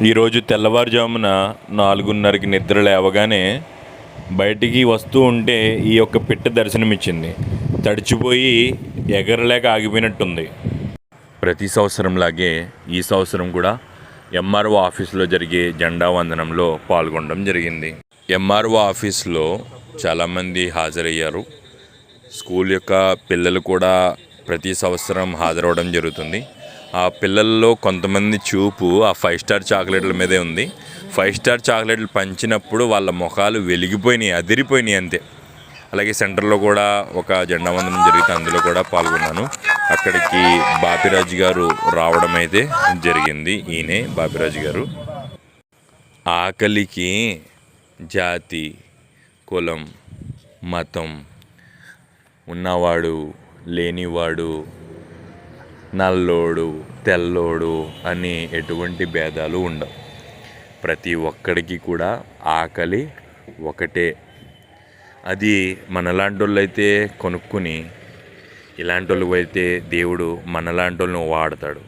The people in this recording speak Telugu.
ఈరోజు తెల్లవారుజామున 4:30కి నిద్ర లేవగానే బయటికి వస్తూ ఉంటే ఈ యొక్క పిట్ట దర్శనమిచ్చింది. తడిచిపోయి ఎగరలేక ఆగిపోయినట్టుంది. ప్రతి సంవత్సరంలాగే ఈ సంవత్సరం కూడా ఎంఆర్ఓ ఆఫీస్లో జరిగే జెండా వందనంలో పాల్గొనడం జరిగింది. ఎంఆర్ఓ ఆఫీస్లో చాలామంది హాజరయ్యారు. స్కూల్ యొక్క పిల్లలు కూడా ప్రతి సంవత్సరం హాజరవడం జరుగుతుంది. ఆ పిల్లల్లో కొంతమంది చూపు ఆ 5 స్టార్ చాక్లెట్ల మీదే ఉంది. 5 స్టార్ చాక్లెట్లు పంచినప్పుడు వాళ్ళ ముఖాలు వెలిగిపోయినాయి, అదిరిపోయినాయి అంతే. అలాగే సెంటర్లో కూడా ఒక జెండా వందనం జరిగితే అందులో కూడా పాల్గొన్నాను. అక్కడికి బాపిరాజు గారు రావడం అయితే జరిగింది. ఈయనే బాపిరాజు గారు. ఆకలికి జాతి, కులం, మతం, ఉన్నవాడు లేనివాడు, నల్లోడు తెల్లోడు అని ఎటువంటి భేదాలు ఉండవు. ప్రతి ఒక్కడికి కూడా ఆకలి ఒకటే. అది మనలాంటి వాళ్ళు అయితే కొనుక్కుని, ఇలాంటి వాళ్ళు అయితే దేవుడు మనలాంటి వాళ్ళని వాడతాడు.